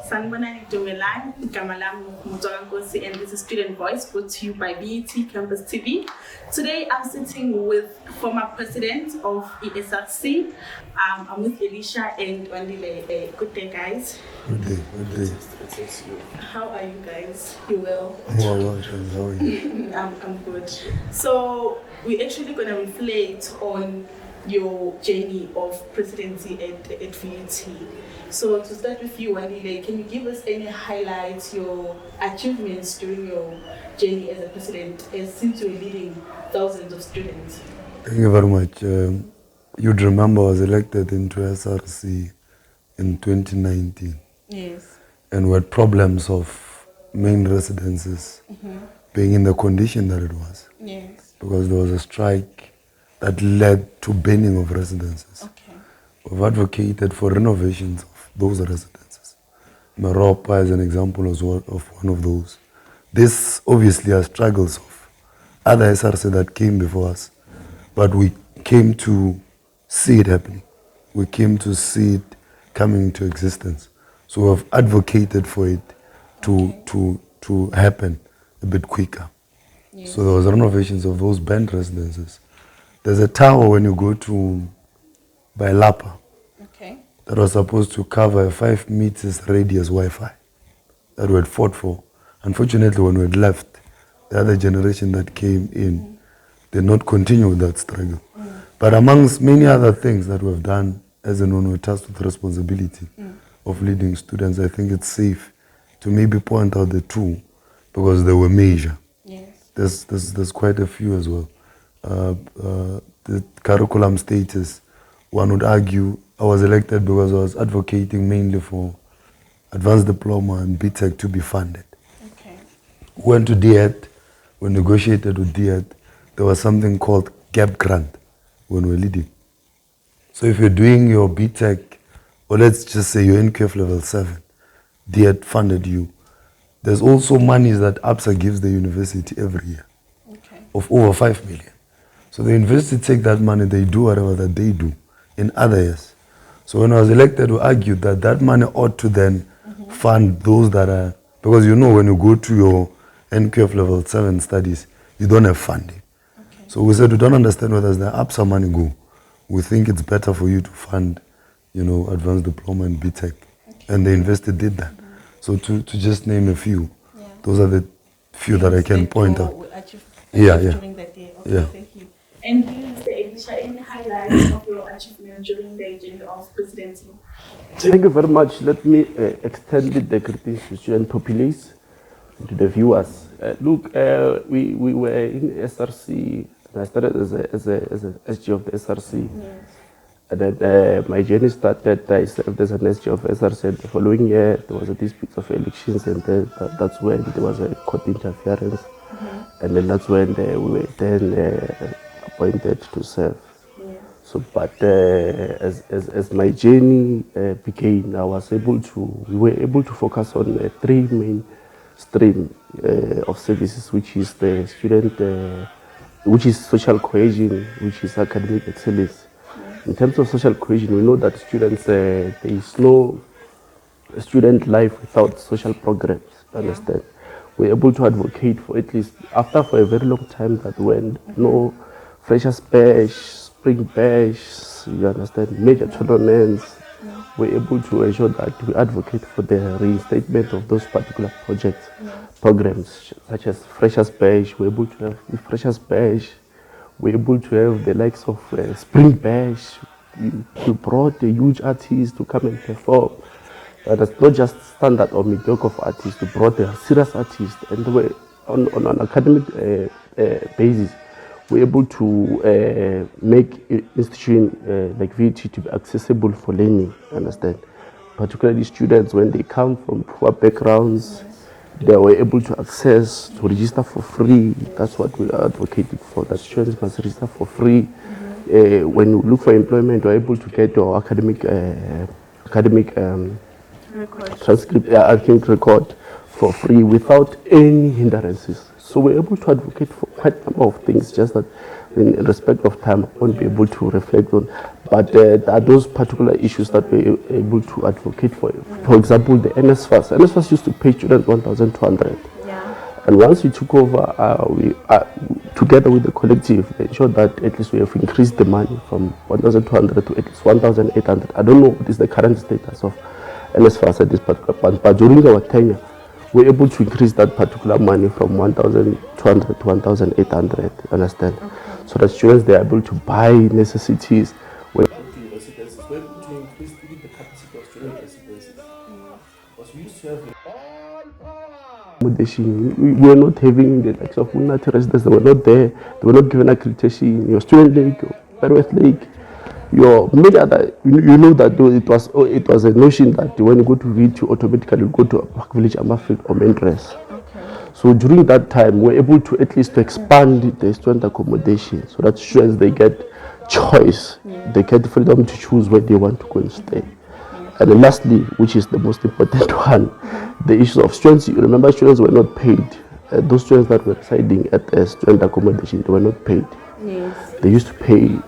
Sanibonani Dumelan, Gamalam Mutorangosi, and this is Student Voice brought to you by BET Campus TV. Today I'm sitting with former president of ESRC. I'm with Elisha and Wandile. Good day, guys. Good day. How are you guys? You well? Well, how are you? I'm good. So we're actually going to reflect on your journey of presidency at VUT. So to start with you, Wandile, can you give us any highlights, your achievements during your journey as a president, since you're leading thousands of students? Thank you very much. You'd remember I was elected into SRC in 2019. Yes. And we had problems of main residences being in the condition that it was. Yes. Because there was a strike that led to banning of residences. Okay. We've advocated for renovations of those residences. Meropa is an example of one of those. This obviously are struggles of other SRC that came before us, but we came to see it happening. We came to see it coming into existence. So we've advocated for it to happen a bit quicker. Yes. So there was renovations of those banned residences. There's a tower when you go to by Lapa. Okay. That was supposed to cover a 5 meters radius Wi-Fi that we had fought for. Unfortunately, when we had left, the other generation that came in did not continue with that struggle. But amongst many other things that we've done as an honor tasked with responsibility of leading students, I think it's safe to maybe point out the two because they were major. Yes. There's quite a few as well. The curriculum status, one would argue I was elected because I was advocating mainly for advanced diploma and BTech to be funded. Okay. Went to DET, we negotiated with DET. There was something called gap grant when we were leading. So if you're doing your BTech, or let's just say you're in QF level 7, DET funded you. There's also monies that APSA gives the university every year of over 5 million. So the university take that money, they do whatever that they do in other years. So when I was elected, we argued that that money ought to then fund those that are, because you know when you go to your NQF level 7 studies, you don't have funding. Okay. So we said we don't understand where does the APSA money go. We think it's better for you to fund, advanced diploma and BTech. Okay. And the investor did that. So to just name a few, those are the few that I can point out. During that day. Okay, Yeah. thank you. And do you, Mr. Elisha, any highlights of your achievement during the journey of presidency? Thank you very much. Let me extend the greetings to student populace, to the viewers. Look, we were in SRC. I started as a SG of the SRC. Yes. And then my journey started, I served as an SG of SRC. And the following year, there was a dispute of elections, and then that's when there was a court interference. And then that's when we were then appointed to serve. Yes. So, but as my journey began, we were able to focus on three main streams of services, which is the student, which is social cohesion, which is academic excellence. In terms of social cohesion, we know that students, there is no student life without social programs, understand? We're able to advocate for at least, for a very long time, that when no freshers bash, spring bash, you understand, major tournaments, we're able to ensure that we advocate for the reinstatement of those particular programs, such as freshers bash. We're able to have the freshers bash. We're able to have the likes of spring bash. We brought a huge artist to come and perform. That's not just standard or mediocre artists. We brought a serious artist, and we on an academic basis, we're able to make institution like VT to be accessible for learning. Understand? Particularly students, when they come from poor backgrounds, they were able to access to register for free. That's what we are advocating for. That students must register for free. When you look for employment, you're able to get your academic transcript, academic record for free without any hindrances. So we're able to advocate for quite a number of things, just that in respect of time, I won't be able to reflect on. But there are those particular issues that we're able to advocate for. For example, the NSFAS. NSFAS used to pay students 1,200. Yeah. And once we took over, we together with the collective, we ensured that at least we have increased the money from 1,200 to at least 1,800. I don't know what is the current status of NSFAS at this particular point, but during our tenure, we're able to increase that particular money from 1,200 to 1,800, understand? Okay. So that students, they are able to buy necessities. We're able to increase the capacity of student residences. Because we used to have accommodation. We were not having the likes of Munati residents. They were not there. They were not given accreditation. Your student lake, your Berweth Lake, your many other. You know that it was a notion that when you go to read, you automatically go to Park Village, Amafield, or Mendres. Okay. So during that time, we're able to at least to expand the student accommodation so that students, they get choice. They get freedom to choose where they want to go and stay. And then lastly, which is the most important one, the issue of students. You remember, students were not paid. Those students that were residing at the student accommodation, they were not paid. Yes. They used to pay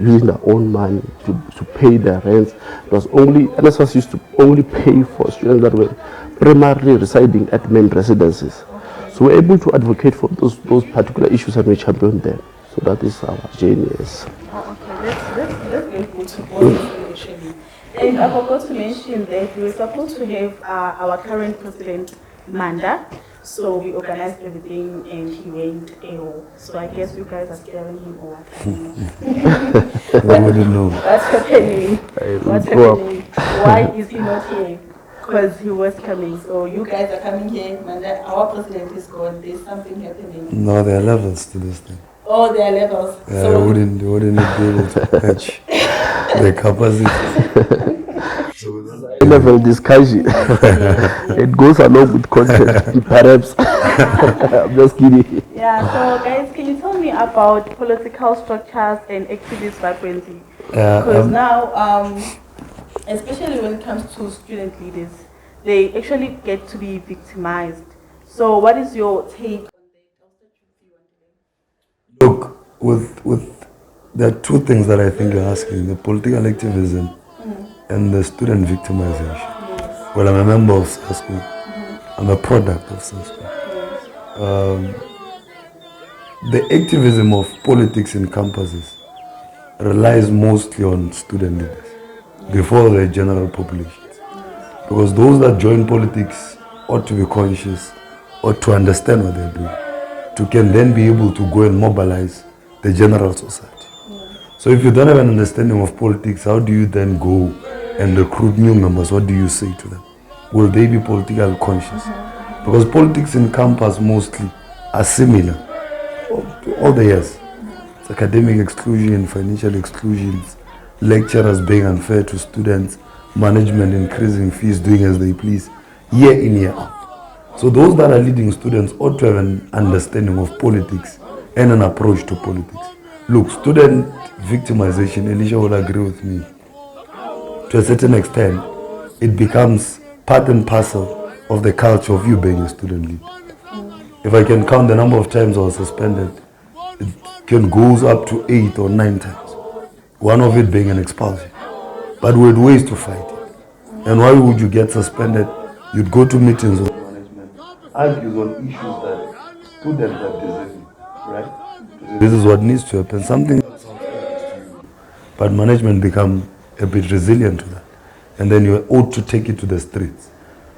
using their own money to pay their rents. It was only, NSFAS used to only pay for students that were primarily residing at main residences. Okay. So we're able to advocate for those particular issues and we champion them. So that is our journey. Yes. Oh, okay, that's very good to both initially. And I forgot to mention that we were supposed to have our current president, Manda. So we organized everything and he went ill. So I guess you guys are scaring him or what? I wouldn't know. What's happening? What's happening? Why is he not here? Because he was coming. So you guys are coming here, Manda. Our president is gone. There's something happening. No, there are levels to this thing. Oh, there are levels. Yeah, so wouldn't be able to catch the capacity. Level discussion. It goes along with content, perhaps. I'm just kidding. Yeah, so guys, can you tell me about political structures and activist vibrancy? Because now, especially when it comes to student leaders, they actually get to be victimized. So what is your take on that? Look, with there are two things that I think you're asking: the political activism and the student victimization. Yes. Well, I'm a member of school. I'm a product of school. Yes. The activism of politics in campuses relies mostly on student leaders before the general population. Because those that join politics ought to be conscious, ought to understand what they're doing, to can then be able to go and mobilize the general society. So if you don't have an understanding of politics, how do you then go and recruit new members? What do you say to them? Will they be politically conscious? Because politics in campus mostly are similar all the years. It's academic exclusion, financial exclusions, lecturers being unfair to students, management increasing fees, doing as they please, year in, year out. So those that are leading students ought to have an understanding of politics and an approach to politics. Look, student victimization, Elisha will agree with me, to a certain extent, it becomes part and parcel of the culture of you being a student leader. If I can count the number of times I was suspended, it can goes up to 8 or 9 times. One of it being an expulsion. But we had ways to fight it. And why would you get suspended? You'd go to meetings with management, argue on issues that students are deserving, right? This is what needs to happen. Something that sounds to you, but management become a bit resilient to that. And then you ought to take it to the streets.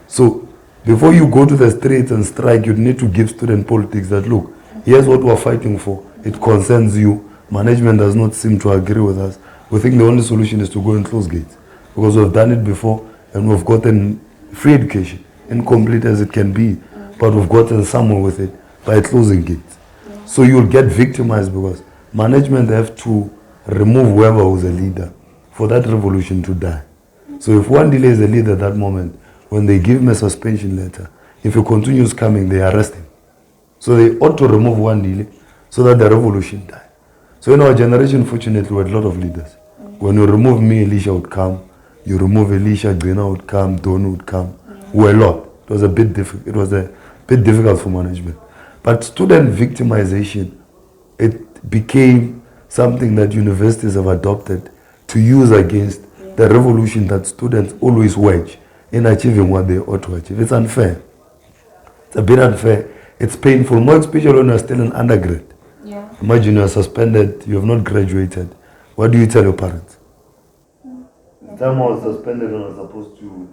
So before you go to the streets and strike, you need to give student politics that, look, here's what we're fighting for. It concerns you. Management does not seem to agree with us. We think the only solution is to go and close gates. Because we've done it before and we've gotten free education, incomplete as it can be, but we've gotten somewhere with it by closing gates. So you'll get victimized because management have to remove whoever was a leader for that revolution to die. So if Wandile is a leader at that moment, when they give him a suspension letter, if he continues coming, they arrest him. So they ought to remove Wandile so that the revolution dies. So in our generation, fortunately, we had a lot of leaders. When you remove me, Elisha would come. You remove Elisha, Grena would come, Don would come. We were a lot. It was a bit difficult for management. But student victimization, it became something that universities have adopted to use against the revolution that students always wage in achieving what they ought to achieve. It's unfair. It's a bit unfair. It's painful, more especially when you're still an undergrad. Yeah. Imagine you're suspended, you have not graduated. What do you tell your parents? The time I was suspended when I was supposed to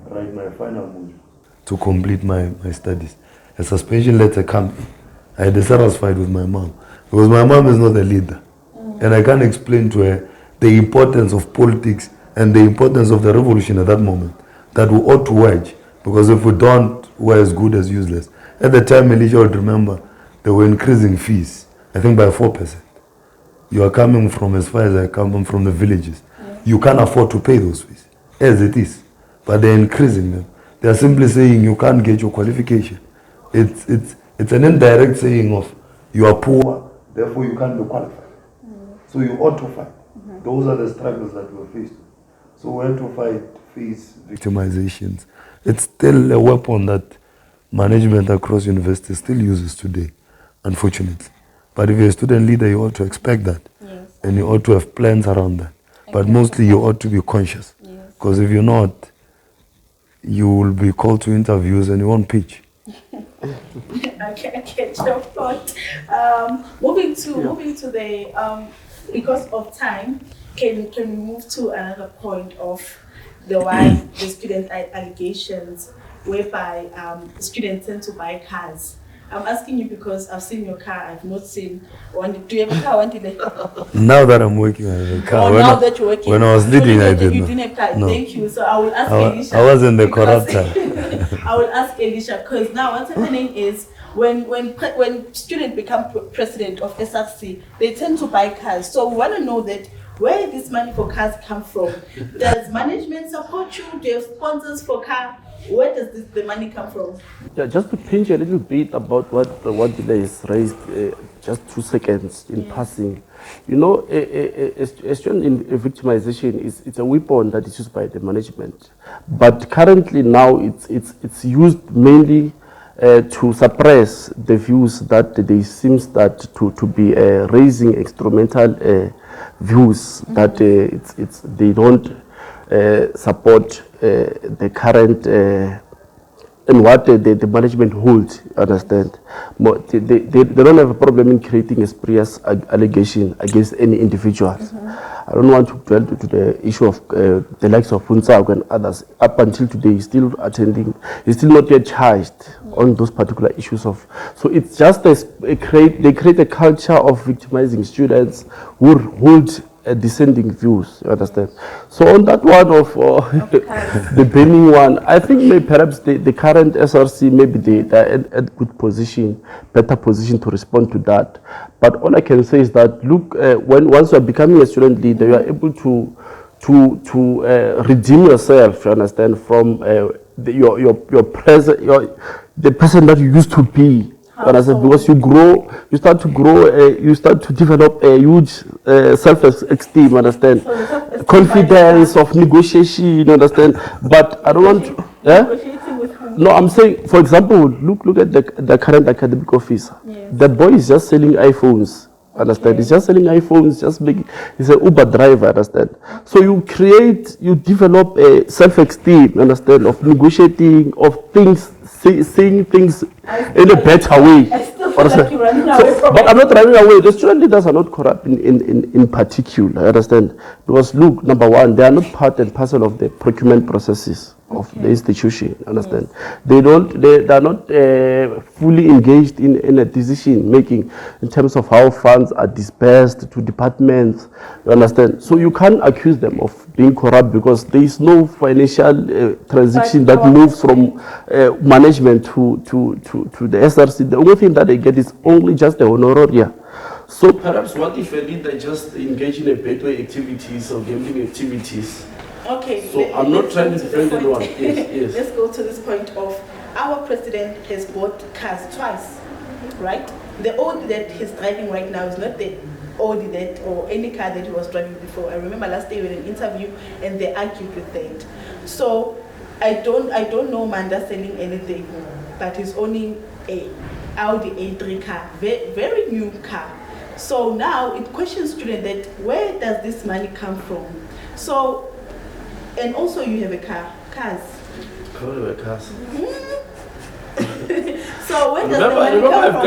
write my final module to complete my studies. A suspension letter came. I had a serious fight with my mom because my mom is not a leader. And I can't explain to her the importance of politics and the importance of the revolution at that moment that we ought to wage, because if we don't, we're as good as useless. At the time, Elisha would remember they were increasing fees, I think by 4%. You are coming from as far as I come from the villages. You can't afford to pay those fees, as it is. But they're increasing them. They are simply saying you can't get your qualification. It's an indirect saying of you are poor, therefore you can't be qualified. So you ought to fight. Those are the struggles that we're faced with. So we have to fight, face victimizations. It's still a weapon that management across universities still uses today, unfortunately. But if you're a student leader, you ought to expect that. Yes. And you ought to have plans around that. But mostly you ought to be conscious. Because if you're not, you will be called to interviews and you won't pitch. I get your point. Moving to the because of time, can we move to another point of the student allegations whereby students tend to buy cars? I'm asking you because I've seen your car. I've not seen one. Do you have a car? Wandile? Now that I'm working, I have a car. That you're working. When I was leading, I did You not. didn't have car. No. Thank you. So I will ask Elisha. I wasn't the because- corrupter. I will ask Elisha because now what's happening is when students become president of SRC, they tend to buy cars. So we want to know that where this money for cars come from. Does management support you? Do you have sponsors for car? Where does the money come from? Yeah, just to pinch a little bit about what Wandile has raised, just 2 seconds in passing. You know, a student in victimization it's a weapon that is used by the management. But currently now it's used mainly to suppress the views that they seems that to be raising instrumental views that they don't support the current and what the management holds, understand. They don't have a problem in creating a spurious allegation against any individuals. I don't want to dwell to the issue of the likes of Punsag and others. Up until today, he's still attending, he's still not yet charged on those particular issues of. So it's just they create a culture of victimizing students who hold descending views, you understand? So on that one of the banning one, I think perhaps the current SRC, maybe they're at good position, better position to respond to that. But all I can say is that, look, once you are becoming a student leader, you are able to redeem yourself, you understand, from your present, the person that you used to be. Because you grow, you start to grow, you start to develop a huge self-esteem, understand? Confidence of negotiation, you understand? But I don't want to. Negotiating with whom? No, I'm saying, for example, look at the current academic office. Yes. The boy is just selling iPhones. Understand? Okay. He's just selling iPhones, just making. He's an Uber driver. Understand? So you develop a self-esteem. Understand? Of negotiating, of things, saying things in a better way. I still feel like you're running away from But I'm not running away. The student leaders are not corrupt in particular. I understand? Because look, number one, they are not part and parcel of the procurement processes of the institution. Understand? Yes. They are not fully engaged in a decision making in terms of how funds are dispersed to departments. You understand? So you can't accuse them of being corrupt because there is no financial transaction that moves from management to the SRC. The only thing that they get is only just the honoraria. So perhaps what if a leader just engage in a betway activities or gambling activities? Okay. So I'm not trying to defend anyone. Yes. Let's go to this point of our president has bought cars twice, right? The Audi that he's driving right now is not the Audi that or any car that he was driving before. I remember last day we had an interview and they argued with that. So I don't know Manda selling anything, but he's owning a Audi A3 car, very new car. So now it questions students that where does this money come from? So, and also you have a car, cars. I don't have a car. So when does the money come I've from?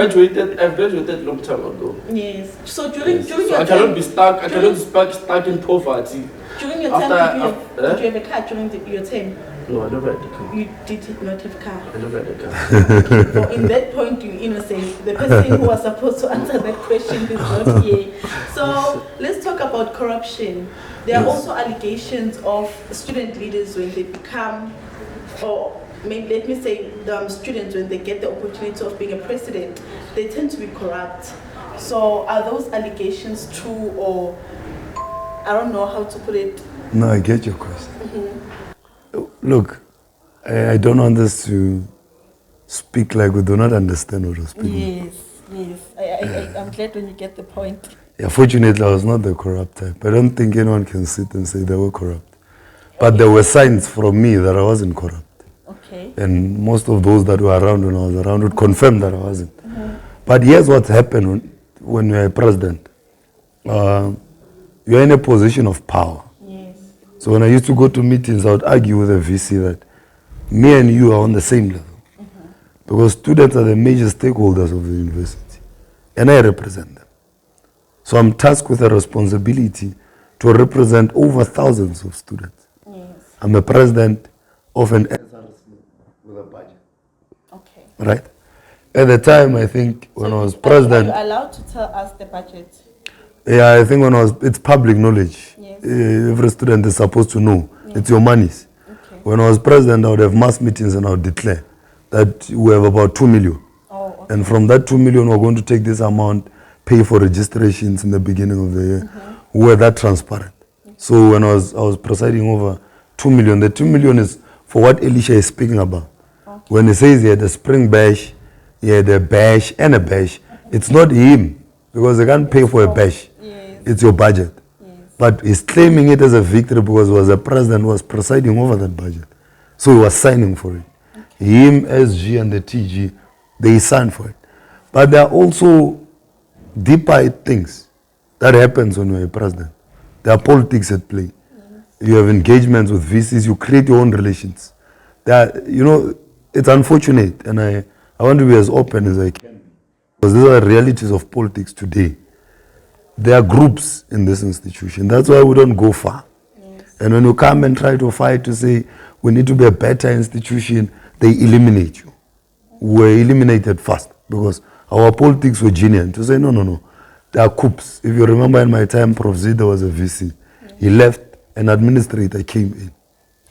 I've graduated long time ago. Yes. So during So your I time, cannot be stuck. I cannot be stuck in poverty. during your time, did you have a car during your time? No, I never had a car. You did not have a car. I never had a car. So in that point, you're innocent. The person who was supposed to answer that question is not here. So let's talk about corruption. There are also allegations of student leaders when they become, or maybe let me say, students when they get the opportunity of being a president, they tend to be corrupt. So are those allegations true, or I don't know how to put it? No, I get your question. Look, I don't want us to speak like we do not understand what we're speaking. Yes. I'm glad when you get the point. Yeah, fortunately, I was not the corrupt type. I don't think anyone can sit and say they were corrupt. But there were signs from me that I wasn't corrupt. Okay. And most of those that were around when I was around would confirm that I wasn't. But here's what happened when you're a president. You're in a position of power. Yes. So when I used to go to meetings, I would argue with a VC that me and you are on the same level. Because students are the major stakeholders of the university. And I represent them. So I'm tasked with a responsibility to represent over thousands of students. Yes. I'm a president of an SRC with a budget. Okay. Right? At the time, I think when I was president... Are you allowed to tell us the budget? Yeah, I think it's public knowledge. Yes. Every student is supposed to know. Yes. It's your monies. Okay. When I was president, I would have mass meetings and I would declare that we have about 2 million. Oh, okay. And from that 2 million, we're going to take this amount, pay for registrations in the beginning of the year. We were that transparent. So when I was presiding over 2 million, the 2 million is for what Elisha is speaking about. Okay. When he says he had a spring bash, he had a bash and a bash, it's not him, because they can't pay for a bash. Yes. It's your budget. Yes. But he's claiming it as a victory because he was a president who was presiding over that budget. So he was signing for it. Okay. Him, SG, and the TG, they signed for it. But there are also deeper things that happens when you're a president. There are politics at play. Yes. You have engagements with VCs. You create your own relations. It's unfortunate, and I want to be as open as I can. Because these are the realities of politics today. There are groups in this institution. That's why we don't go far. Yes. And when you come and try to fight to say we need to be a better institution, they eliminate you. We're eliminated fast because our politics were genuine. To say, no. There are coups. If you remember in my time, Prof. Zida was a VC. Yes. He left, an administrator came in.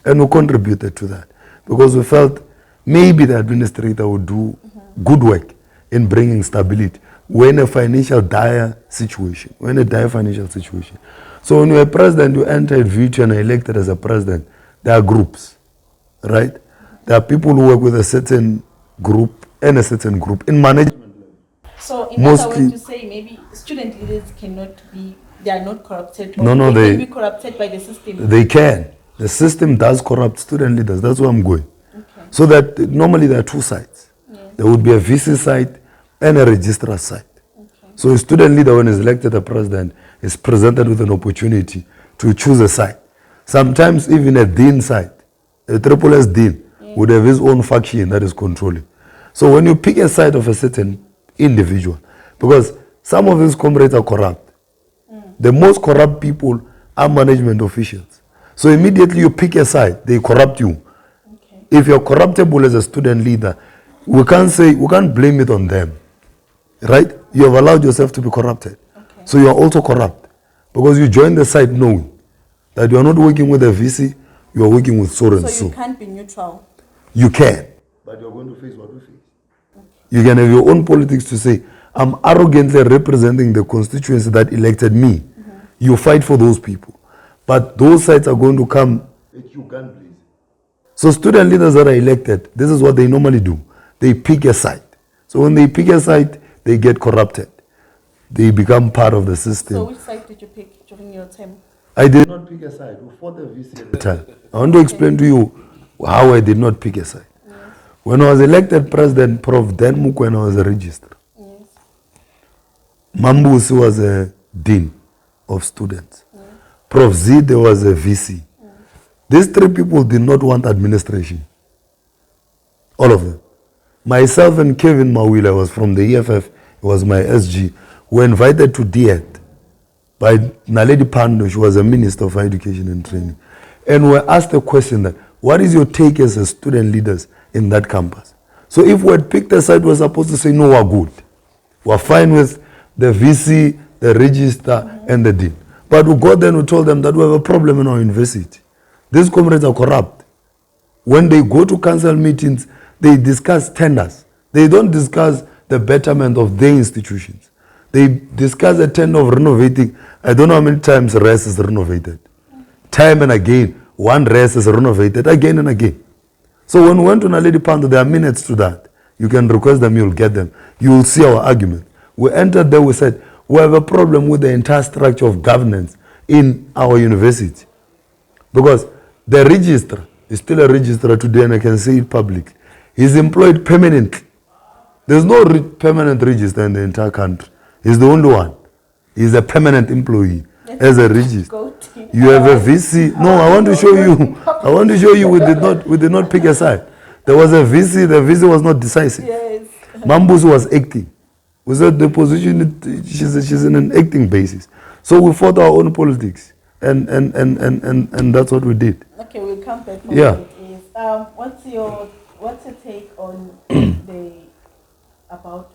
And we contributed to that. Because we felt maybe the administrator would do good work in bringing stability. We're in a dire financial situation. So when you're a president, you enter VT and are elected as a president, there are groups, right? There are people who work with a certain group and a certain group in management. So in other words, you say maybe student leaders they are not corrupted, or they can be corrupted by the system. They can. The system does corrupt student leaders. That's where I'm going. Okay. So that normally there are two sides. Yes. There would be a VC side and a registrar side. Okay. So a student leader, when he's elected a president, is presented with an opportunity to choose a side. Sometimes even a dean side, a triple S dean, would have his own faction that is controlling. So when you pick a side of a certain individual, because some of these comrades are corrupt. The most corrupt people are management officials. So immediately you pick a side, they corrupt you. Okay. If you're corruptible as a student leader, we can't blame it on them. Right? You have allowed yourself to be corrupted. Okay. So you are also corrupt. Because you join the side knowing that you are not working with a VC, you are working with so and so. So you can't be neutral. You can. But you're going to face what we face. Okay. You can have your own politics to say, I'm arrogantly representing the constituency that elected me. You fight for those people. But those sides are going to come at you gun blazing. So student leaders that are elected, this is what they normally do. They pick a side. So when they pick a side, they get corrupted. They become part of the system. So which side did you pick during your term? I did not pick a side. We fought the VC at the time. I want to explain to you how I did not pick a side. Yes. When I was elected president, Prof. Denmuk, when I was a registrar, Mambusi was a dean of students. Prof. Z, there was a VC. These three people did not want administration. All of them. Myself and Kevin Mawila was from the EFF, he was my SG, were invited to DIET by Naledi Pando, she was a minister of education and training. And were asked a question that, what is your take as a student leaders in that campus? So if we had picked a side, we're supposed to say, no, we're good. We're fine with the VC, the register, and the dean. But we got there and we told them that we have a problem in our university. These comrades are corrupt. When they go to council meetings, they discuss tenders. They don't discuss the betterment of their institutions. They discuss a tender of renovating. I don't know how many times RES is renovated. Time and again, one RES is renovated again and again. So when we went to Naledi Pando, there are minutes to that. You can request them, you'll get them. You will see our argument. We entered there, we said, we have a problem with the entire structure of governance in our university. Because the registrar is still a registrar today, and I can say it publicly. He's employed permanently. There's no permanent registrar in the entire country. He's the only one. He's a permanent employee as a registrar. You have a VC. No, I want to show you. I want to show you. We did not pick a side. There was a VC. The VC was not decisive. Yes. Mambusi was acting. We said the position, she's in an acting basis. So we fought our own politics, and that's what we did. Okay, we'll come back. Yeah. What's your take on about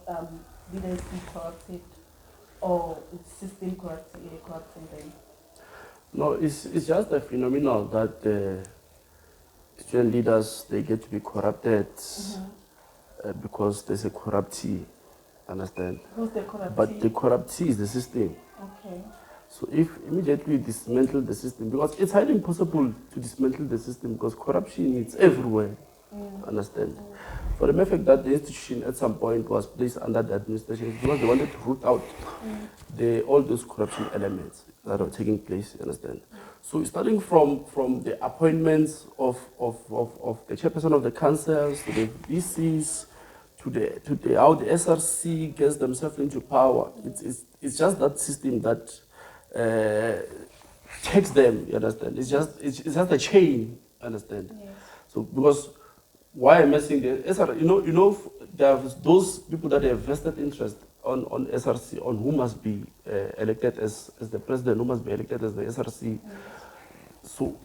leaders being corrupted or system corrupting them? No, it's just a phenomenon that student leaders, they get to be corrupted because there's a corruptee, understand? Who's the corruptee? But the corruptee is the system. Okay. So if immediately you dismantle the system, because it's highly impossible to dismantle the system because corruption is everywhere, understand? For the mere fact that the institution at some point was placed under the administration because they wanted to root out all those corruption elements that are taking place, understand? So starting from the appointments of the chairperson of the councils, to the VCs, to the how the SRC gets themselves into power, it's just that system that checks them, you understand? It's just a chain, understand? Yes. So because why am I saying the SRC? You know, there are those people that have vested interest on SRC, on who must be elected as the president, who must be elected as the SRC. So